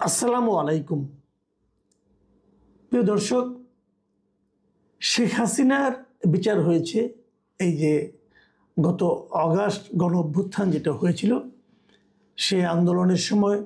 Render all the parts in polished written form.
আসসালামু আলাইকুম। প্রিয় দর্শক, শেখ হাসিনার বিচার হয়েছে। এই যে গত অগাস্ট গণ অভ্যুত্থান যেটা হয়েছিল, সে আন্দোলনের সময়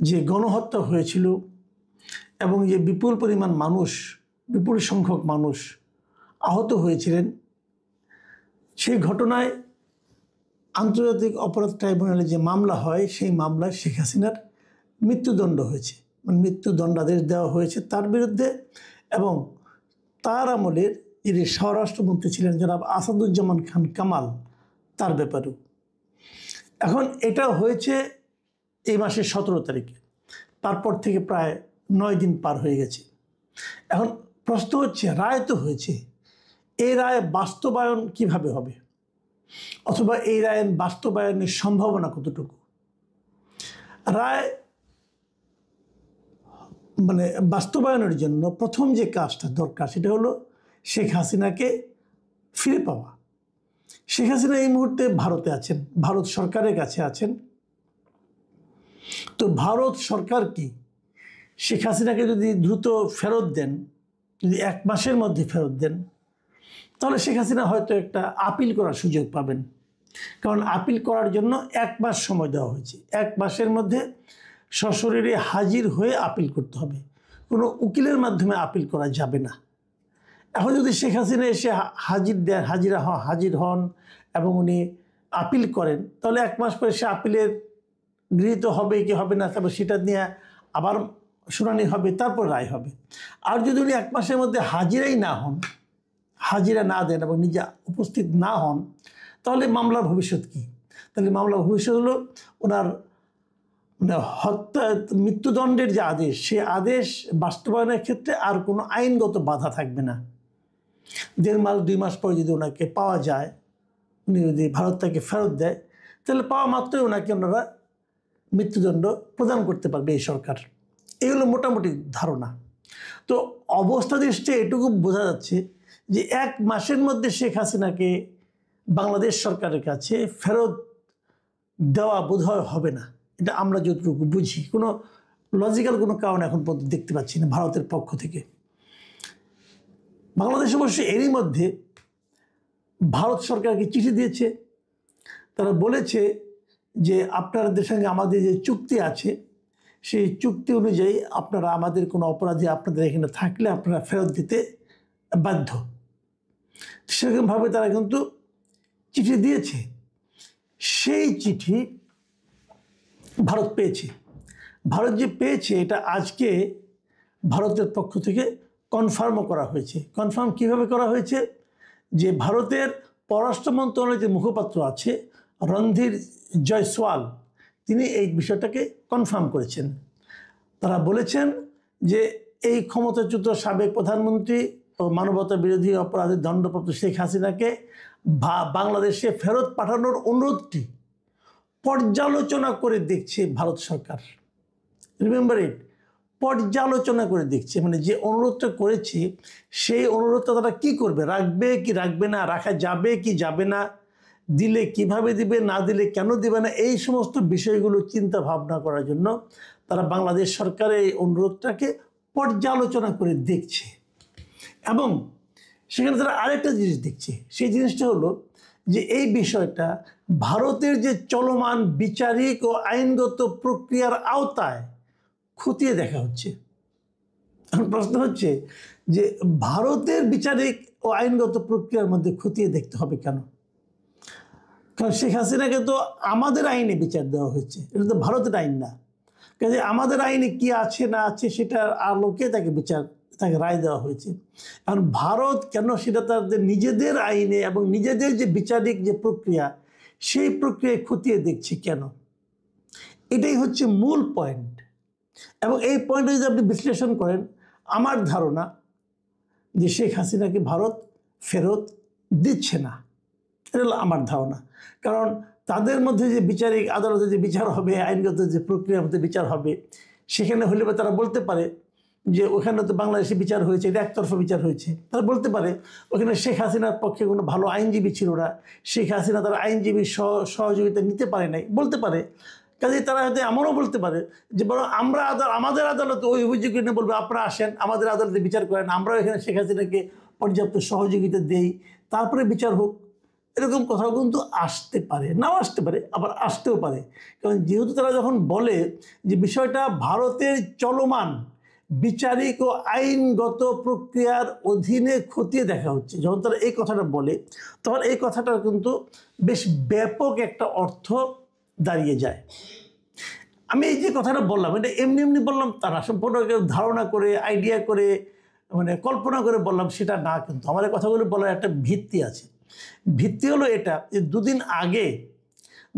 যে গণহত্যা হয়েছিল এবং যে বিপুল পরিমাণ মানুষ, বিপুল সংখ্যক মানুষ আহত হয়েছিলেন, সেই ঘটনায় আন্তর্জাতিক অপরাধ ট্রাইব্যুনালে যে মামলা হয়, সেই মামলায় শেখ হাসিনার মৃত্যুদণ্ড হয়েছে, মানে মৃত্যুদণ্ডাদেশ দেওয়া হয়েছে তার বিরুদ্ধে। এবং তার আমলের যিনি স্বরাষ্ট্রমন্ত্রী ছিলেন জনাব আসাদুজ্জামান খান কামাল, তার ব্যাপারেও। এখন এটা হয়েছে এই মাসের 17 তারিখে। তারপর থেকে প্রায় 9 দিন পার হয়ে গেছে। এখন প্রশ্ন হচ্ছে, রায় তো হয়েছে, এই রায় বাস্তবায়ন কিভাবে হবে, অথবা এই রায়ের বাস্তবায়নের সম্ভাবনা কতটুকু? রায় মানে বাস্তবায়নের জন্য প্রথম যে কাজটা দরকার, সেটা হলো শেখ হাসিনাকে ফিরে পাওয়া। শেখ হাসিনা এই মুহূর্তে ভারতে আছেন, ভারত সরকারের কাছে আছেন। তো ভারত সরকার কি শেখ হাসিনাকে যদি দ্রুত ফেরত দেন, যদি 1 মাসের মধ্যে ফেরত দেন, তাহলে শেখ হাসিনা হয়তো একটা আপিল করার সুযোগ পাবেন। কারণ আপিল করার জন্য 1 মাস সময় দেওয়া হয়েছে। 1 মাসের মধ্যে সশরীরে হাজির হয়ে আপিল করতে হবে, কোনো উকিলের মাধ্যমে আপিল করা যাবে না। এখন যদি শেখ হাসিনা এসে হাজির হন এবং উনি আপিল করেন, তাহলে 1 মাস পরে সে আপিলের গৃহীত হবে কি হবে না, তারপর সেটা নিয়ে আবার শুনানি হবে, তারপর রায় হবে। আর যদি উনি 1 মাসের মধ্যে হাজিরাই না হন, হাজিরা না দেন এবং নিজে উপস্থিত না হন, তাহলে মামলার ভবিষ্যৎ কী? তাহলে মামলার ভবিষ্যৎ হলো ওনার মানে মৃত্যুদণ্ডের যে আদেশ, সে আদেশ বাস্তবায়নের ক্ষেত্রে আর কোনো আইনগত বাধা থাকবে না। 1.5 মাস 2 মাস পরে যদি ওনাকে পাওয়া যায়, উনি যদি ভারত তাকে ফেরত দেয়, তাহলে পাওয়া মাত্রই ওনাকে ওনারা মৃত্যুদণ্ড প্রদান করতে পারবে এই সরকার। এগুলো মোটামুটি ধারণা। তো অবস্থা দৃষ্টে এটুকু বোঝা যাচ্ছে যে 1 মাসের মধ্যে শেখ হাসিনাকে বাংলাদেশ সরকারের কাছে ফেরত দেওয়া বোধহয় হবে না। এটা আমরা যতটুকু বুঝি, কোনো লজিক্যাল কোনো কারণ এখন পর্যন্ত দেখতে পাচ্ছি না ভারতের পক্ষ থেকে। বাংলাদেশ অবশ্য এরই মধ্যে ভারত সরকারকে চিঠি দিয়েছে। তারা বলেছে যে আপনাদের সঙ্গে আমাদের যে চুক্তি আছে, সেই চুক্তি অনুযায়ী আপনারা আমাদের কোনো অপরাধী আপনাদের এখানে থাকলে আপনারা ফেরত দিতে বাধ্য। সেরকমভাবে তারা কিন্তু চিঠি দিয়েছে। সেই চিঠি ভারত পেয়েছে। ভারত যে পেয়েছে, এটা আজকে ভারতের পক্ষ থেকে কনফার্মও করা হয়েছে। কনফার্ম কিভাবে করা হয়েছে? যে ভারতের পররাষ্ট্র মন্ত্রণালয়ের যে মুখপাত্র আছে রণধীর জয়সওয়াল, তিনি এই বিষয়টাকে কনফার্ম করেছেন। তারা বলেছেন যে এই ক্ষমতাচ্যুত সাবেক প্রধানমন্ত্রী ও মানবতা বিরোধী অপরাধের দণ্ডপ্রাপ্ত শেখ হাসিনাকে বাংলাদেশে ফেরত পাঠানোর অনুরোধটি পর্যালোচনা করে দেখছে ভারত সরকার। রিমেম্বার ইট, পর্যালোচনা করে দেখছে। মানে যে অনুরোধটা করেছে, সেই অনুরোধটা তারা কী করবে, রাখবে কি রাখবে না, রাখা যাবে কি যাবে না, দিলে কিভাবে দিবে, না দিলে কেন দিবে না, এই সমস্ত বিষয়গুলো চিন্তা ভাবনা করার জন্য তারা বাংলাদেশ সরকারের এই অনুরোধটাকে পর্যালোচনা করে দেখছে। এবং সেখানে তারা আরেকটা জিনিস দেখছে। সেই জিনিসটা হলো যে এই বিষয়টা ভারতের যে চলমান বিচারিক ও আইনগত প্রক্রিয়ার আওতায় খতিয়ে দেখা হচ্ছে। এখন প্রশ্ন হচ্ছে যে ভারতের বিচারিক ও আইনগত প্রক্রিয়ার মধ্যে খতিয়ে দেখতে হবে কেন? কারণ শেখ হাসিনাকে তো আমাদের আইনে বিচার দেওয়া হয়েছে, এটা তো ভারতের আইন না। কাজে আমাদের আইনে কি আছে না আছে সেটার আলোকে তাকে রায় দেওয়া হয়েছে। কারণ ভারত কেন সেটা তাদের নিজেদের আইনে এবং নিজেদের যে বিচারিক যে প্রক্রিয়া, সেই প্রক্রিয়ায় খতিয়ে দেখছে কেন? এটাই হচ্ছে মূল পয়েন্ট। এবং এই পয়েন্টে যদি আপনি বিশ্লেষণ করেন, আমার ধারণা যে শেখ হাসিনাকে ভারত ফেরত দিচ্ছে না, এটা হলো আমার ধারণা। কারণ তাদের মধ্যে যে বিচারিক আদালতে যে বিচার হবে, আইনগত যে প্রক্রিয়ার মধ্যে বিচার হবে, সেখানে হলে তারা বলতে পারে যে ওখানে তো বাংলাদেশে বিচার হয়েছে, এটা একতরফা বিচার হয়েছে। তারা বলতে পারে ওখানে শেখ হাসিনার পক্ষে কোনো ভালো আইনজীবী ছিল না, শেখ হাসিনা তার আইনজীবীর সহযোগিতা নিতে পারে নাই, বলতে পারে। কাজেই তারা হয়তো এমনও বলতে পারে যে বরং আমরা আমাদের আদালতে ওই অভিযোগ নিয়ে বলবে আপনারা আসেন আমাদের আদালতে বিচার করেন, আমরাও এখানে শেখ হাসিনাকে পর্যাপ্ত সহযোগিতা দেই, তারপরে বিচার হোক। এরকম কথাও কিন্তু আসতে পারে, নাও আসতে পারে, আবার আসতেও পারে। কারণ যেহেতু তারা যখন বলে যে বিষয়টা ভারতের চলমান বিচারিক ও আইনগত প্রক্রিয়ার অধীনে খতিয়ে দেখা হচ্ছে, যখন তারা এই কথাটা বলে তখন এই কথাটার কিন্তু বেশ ব্যাপক একটা অর্থ দাঁড়িয়ে যায়। আমি এই যে কথাটা বললাম এটা এমনি এমনি বললাম তা না, সম্পূর্ণ ধারণা করে আইডিয়া করে মানে কল্পনা করে বললাম সেটা না, কিন্তু আমার এই কথাগুলো বলার একটা ভিত্তি আছে। ভিত্তি হলো এটা যে দুদিন আগে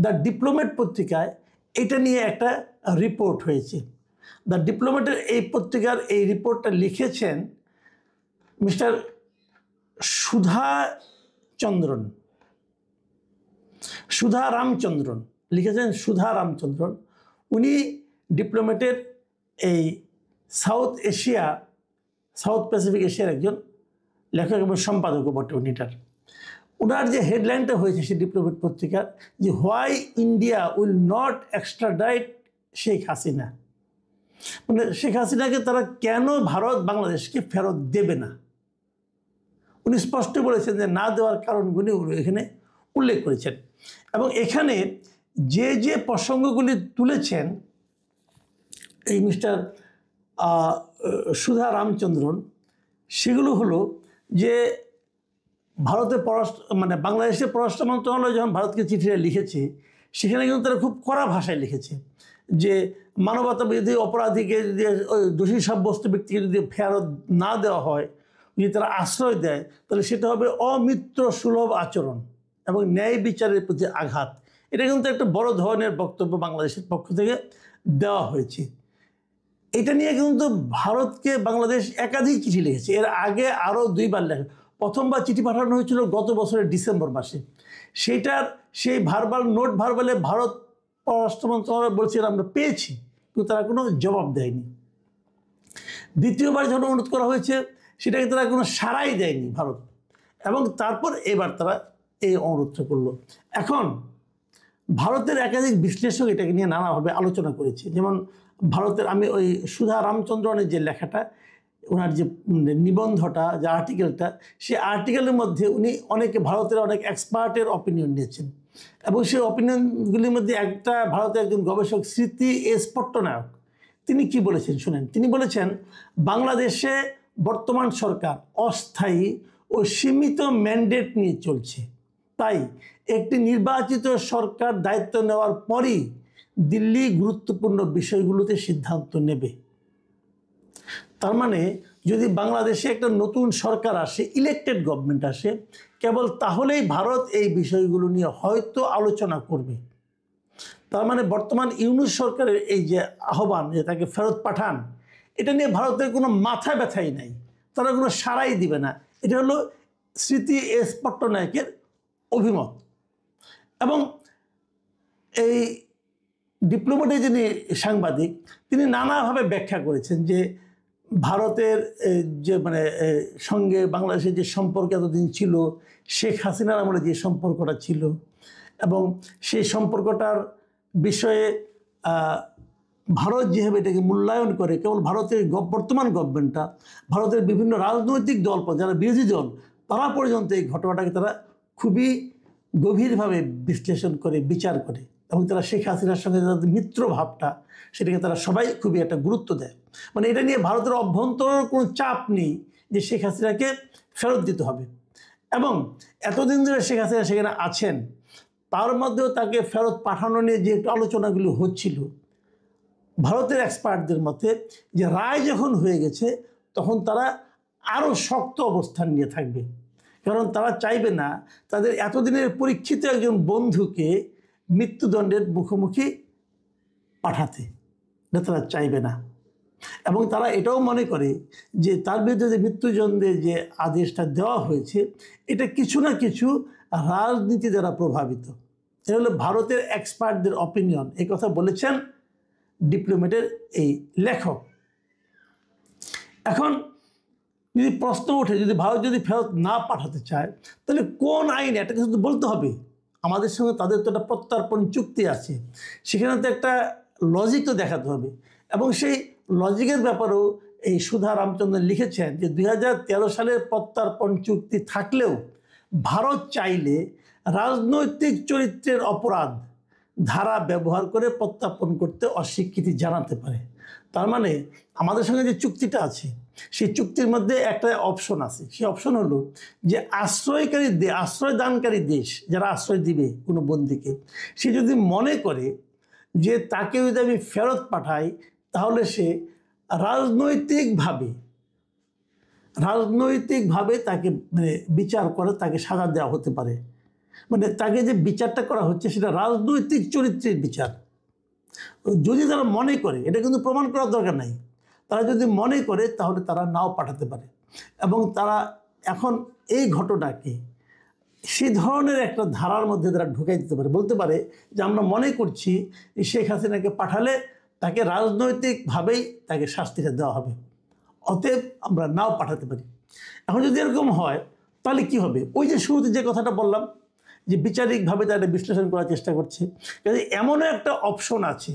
দ্য ডিপ্লোমেট পত্রিকায় এটা নিয়ে একটা রিপোর্ট হয়েছে। দ্য ডিপ্লোমেটের এই পত্রিকার এই রিপোর্টটা লিখেছেন মিস্টার সুধা রামচন্দ্রন লিখেছেন। সুধা রামচন্দ্রন উনি ডিপ্লোমেটের এই সাউথ প্যাসিফিক এশিয়ার একজন লেখক এবং সম্পাদকও বটে উনিটার। ওনার যে হেডলাইনটা হয়েছে সেই ডিপ্লোমেট পত্রিকার যে why India will not extradite Sheikh Hasina, মানে শেখ হাসিনাকে তারা কেন ভারত বাংলাদেশকে ফেরত দেবে না। উনি স্পষ্ট বলেছেন যে না দেওয়ার কারণগুলি এখানে উল্লেখ করেছেন এবং এখানে যে যে প্রসঙ্গগুলি তুলেছেন এই মিস্টার সুধা রামচন্দ্রন, সেগুলো হলো যে ভারতের বাংলাদেশের পররাষ্ট্র মন্ত্রণালয় যখন ভারতকে চিঠিটা লিখেছে সেখানে কিন্তু তারা খুব কড়া ভাষায় লিখেছে যে মানবতাবিরোধী অপরাধীকে যদি দোষী সাব্যস্ত ব্যক্তিকে যদি ফেরত না দেওয়া হয়, যদি তারা আশ্রয় দেয় তাহলে সেটা হবে অমিত্র সুলভ আচরণ এবং ন্যায় বিচারের প্রতি আঘাত। এটা কিন্তু একটা বড় ধরনের বক্তব্য বাংলাদেশের পক্ষ থেকে দেওয়া হয়েছে। এটা নিয়ে কিন্তু ভারতকে বাংলাদেশ একাধিক চিঠি লিখেছে, এর আগে আরও 2বার লেখা। প্রথমবার চিঠি পাঠানো হয়েছিল গত বছরের ডিসেম্বর মাসে, সেই ভার্বালে ভারত পররাষ্ট্র মন্ত্রণালয় বলছে আমরা পেয়েছি, কিন্তু তারা কোনো জবাব দেয়নি। দ্বিতীয়বার যখন অনুরোধ করা হয়েছে সেটাকে তারা কোনো সাড়াই দেয়নি ভারত, এবং তারপর এবার তারা এই অনুরোধটা করলো। এখন ভারতের একাধিক বিশ্লেষক এটাকে নিয়ে নানাভাবে আলোচনা করেছে। যেমন ভারতের, আমি ওই সুধা রামচন্দ্রনের যে লেখাটা, ওনার যে নিবন্ধটা, যে আর্টিকেলটা, সেই আর্টিকেলের মধ্যে উনি ভারতের অনেক এক্সপার্টের অপিনিয়ন নিয়েছেন এবং সেই অপিনিয়নগুলির মধ্যে একটা ভারতের একজন গবেষক স্মৃতি এস পট্টনায়ক, তিনি কি বলেছেন শুনেন। তিনি বলেছেন বাংলাদেশে বর্তমান সরকার অস্থায়ী ও সীমিত ম্যান্ডেট নিয়ে চলছে, তাই একটি নির্বাচিত সরকার দায়িত্ব নেওয়ার পরই দিল্লি গুরুত্বপূর্ণ বিষয়গুলোতে সিদ্ধান্ত নেবে। তার মানে যদি বাংলাদেশে একটা নতুন সরকার আসে, ইলেকটেড গভর্নমেন্ট আসে, কেবল তাহলেই ভারত এই বিষয়গুলো নিয়ে হয়তো আলোচনা করবে। তার মানে বর্তমান ইউনূস সরকারের এই যে আহ্বান যে তাকে ফেরত পাঠান, এটা নিয়ে ভারতের কোনো মাথা ব্যথাই নাই, তারা কোনো সাড়াই দিবে না। এটা হলো স্মৃতি এস পট্টনায়কের অভিমত। এবং এই ডিপ্লোমেটের যিনি সাংবাদিক, তিনি নানাভাবে ব্যাখ্যা করেছেন যে ভারতের যে সঙ্গে বাংলাদেশের যে সম্পর্ক এতদিন ছিল, শেখ হাসিনার আমলে যে সম্পর্কটা ছিল, এবং সেই সম্পর্কটার বিষয়ে ভারত যেভাবে এটাকে মূল্যায়ন করে, কেবল ভারতের বর্তমান গভর্নমেন্টটা, ভারতের বিভিন্ন রাজনৈতিক দল, যারা বিরোধী দল, তারা পর্যন্ত এই ঘটনাটাকে তারা খুবই গভীরভাবে বিশ্লেষণ করে, বিচার করে, এবং তারা শেখ হাসিনার সঙ্গে তাদের মিত্র ভাবটা, সেটাকে তারা সবাই খুবই একটা গুরুত্ব দেয়। মানে এটা নিয়ে ভারতের অভ্যন্তরের কোনো চাপ নেই যে শেখ হাসিনাকে ফেরত দিতে হবে। এবং এতদিন ধরে শেখ হাসিনা সেখানে আছেন, তার মধ্যেও তাকে ফেরত পাঠানো নিয়ে যে একটু আলোচনাগুলো হচ্ছিল, ভারতের এক্সপার্টদের মতে যে রায় যখন হয়ে গেছে তখন তারা আরও শক্ত অবস্থান নিয়ে থাকবে, কারণ তারা চাইবে না তাদের এতদিনের পরীক্ষিত একজন বন্ধুকে মৃত্যুদণ্ডের মুখোমুখি পাঠাতে, এটা তারা চাইবে না। এবং তারা এটাও মনে করে যে তার বিরুদ্ধে যে মৃত্যুদণ্ডের যে আদেশটা দেওয়া হয়েছে, এটা কিছু না কিছু রাজনীতি দ্বারা প্রভাবিত। এটা হলো ভারতের এক্সপার্টদের অপিনিয়ন। এই কথা বলেছেন ডিপ্লোমেটের এই লেখক। এখন যদি প্রশ্ন ওঠে, যদি ভারত যদি ফেরত না পাঠাতে চায় তাহলে কোন আইনে, এটা কিন্তু বলতে হবে, আমাদের সঙ্গে তাদের তো একটা প্রত্যর্পণ চুক্তি আছে, সেখানে তো একটা লজিক তো দেখাতে হবে। এবং সেই লজিকের ব্যাপারেও এই সুধা রামচন্দ্রন লিখেছেন যে 2013 সালের প্রত্যর্পণ চুক্তি থাকলেও ভারত চাইলে রাজনৈতিক চরিত্রের অপরাধ ধারা ব্যবহার করে প্রত্যর্পণ করতে অস্বীকৃতি জানাতে পারে। তার মানে আমাদের সঙ্গে যে চুক্তিটা আছে সেই চুক্তির মধ্যে একটা অপশন আছে, সেই অপশন হলো যে আশ্রয়দানকারী দেশ যারা আশ্রয় দিবে কোনো বন্দীকে, সে যদি মনে করে যে তাকে যদি আমি ফেরত পাঠাই তাহলে সে রাজনৈতিকভাবে তাকে মানে বিচার করে তাকে সাজা দেওয়া হতে পারে। মানে তাকে যে বিচারটা করা হচ্ছে সেটা রাজনৈতিক চরিত্রের বিচার। যদি তারা মনে করে, এটা কিন্তু প্রমাণ করার দরকার নাই, তারা যদি মনে করে তাহলে তারা নাও পাঠাতে পারে। এবং তারা এখন এই ঘটনাকে সে ধরনের একটা ধারার মধ্যে তারা ঢুকাই দিতে পারে, বলতে পারে যে আমরা মনে করছি শেখ হাসিনাকে পাঠালে তাকে রাজনৈতিকভাবেই তাকে শাস্তিটা দেওয়া হবে, অতএব আমরা নাও পাঠাতে পারি। এখন যদি এরকম হয় তাহলে কি হবে? ওই যে শুরুতে যে কথাটা বললাম যে বিচারিকভাবে তারা বিশ্লেষণ করার চেষ্টা করছে, কাজে এমনও একটা অপশন আছে